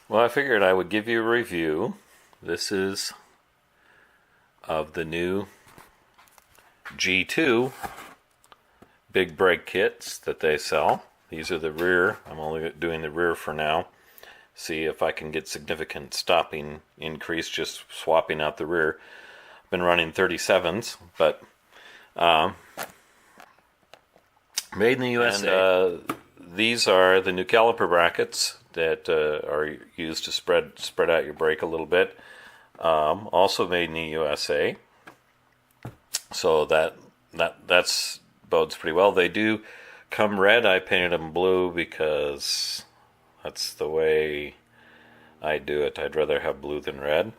Well, I figured I would give you a review. This is of the new G2 big brake kits that they sell. These are the rear. I'm only doing the rear for now. See if I can get significant stopping increase just swapping out the rear. I've been running 37s, but made in the USA. And, these are the new caliper brackets that are used to spread out your brake a little bit. Also made in the USA. So that's bodes pretty well. They do come red. I painted them blue because that's the way I do it. I'd rather have blue than red.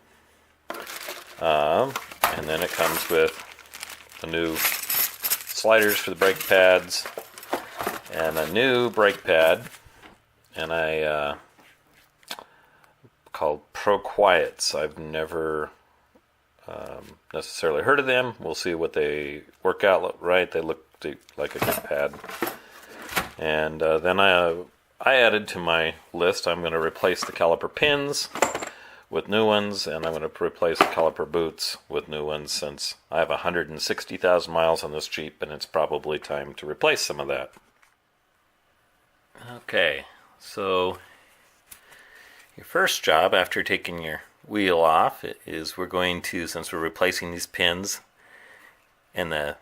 And then it comes with the new sliders for the brake pads and a new brake pad, and I called Pro Quiets. I've never necessarily heard of them. We'll see what they work out right. They look like a good pad. And then I added to my list, I'm going to replace the caliper pins with new ones, and I'm going to replace the caliper boots with new ones since I have 160,000 miles on this Jeep, and it's probably time to replace some of that. Okay, so your first job after taking your wheel off is we're going to, since we're replacing these pins and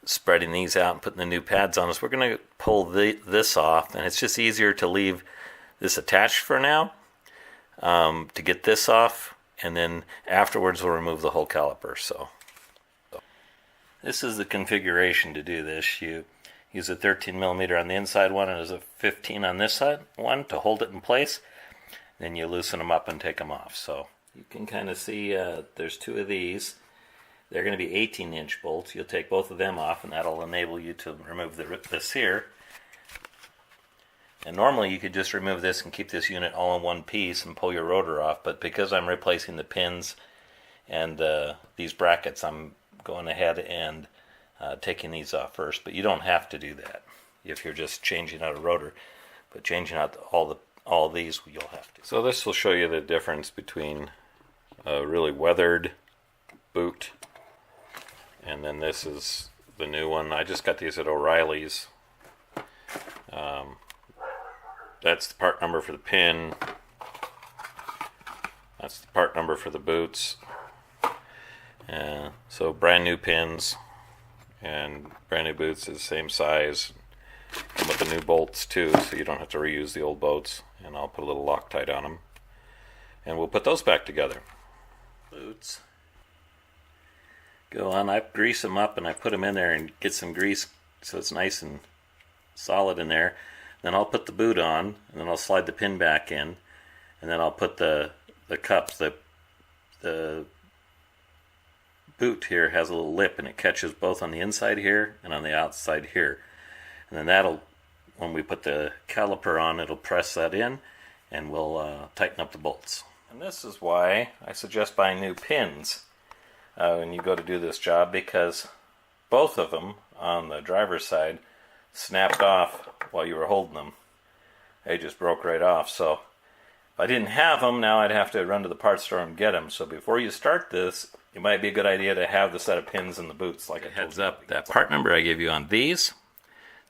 spreading these out and putting the new pads on us, we're going to pull this off, and it's just easier to leave this attached for now to get this off, and then afterwards we'll remove the whole caliper. So this is the configuration to do this. You use a 13 millimeter on the inside one and a 15 on this side one to hold it in place. Then you loosen them up and take them off. So you can kind of see there's two of these. They're going to be 18-inch bolts. You'll take both of them off, and that'll enable you to remove this here. And normally you could just remove this and keep this unit all in one piece and pull your rotor off, but because I'm replacing the pins and these brackets, I'm going ahead and taking these off first. But you don't have to do that if you're just changing out a rotor, but changing out all these you'll have to. So this will show you the difference between a really weathered boot, and then this is the new one. I just got these at O'Reilly's. That's the part number for the pin. That's the part number for the boots. So brand new pins and brand new boots is the same size. And with the new bolts too, so you don't have to reuse the old bolts. And I'll put a little Loctite on them. And we'll put those back together. Boots. Go on, I grease them up and I put them in there and get some grease so it's nice and solid in there. Then I'll put the boot on, and then I'll slide the pin back in, and then I'll put the cups. The boot here has a little lip, and it catches both on the inside here and on the outside here. And then that'll, when we put the caliper on, it'll press that in, and we'll tighten up the bolts. And this is why I suggest buying new pins when you go to do this job, because both of them on the driver's side snapped off while you were holding them. They just broke right off. So if I didn't have them, now I'd have to run to the parts store and get them. So before you start this, it might be a good idea to have the set of pins in the boots. Like a heads up, that part number I gave you on these,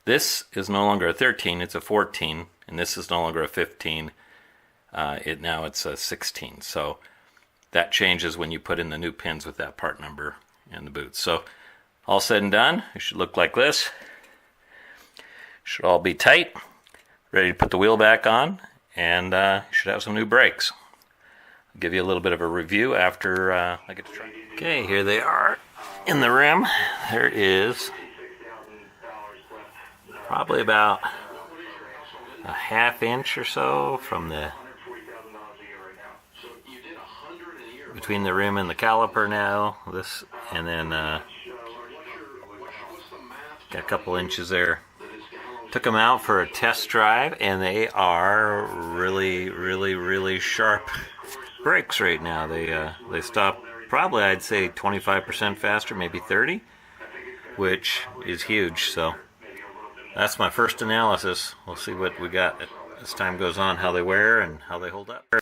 this is no longer a 13, it's a 14, and this is no longer a 15. Now it's a 16. So that changes when you put in the new pins with that part number in the boots. So all said and done, it should look like this. Should all be tight, ready to put the wheel back on, and you should have some new brakes. I'll give you a little bit of a review after I get to try. Okay, here they are in the rim. There is probably about a half-inch or so from between the rim and the caliper now. This, and then got a couple inches there. Took them out for a test drive, and they are really, really, really sharp brakes right now. They stop probably, I'd say, 25% faster, maybe 30, which is huge. So that's my first analysis. We'll see what we got as time goes on how they wear and how they hold up.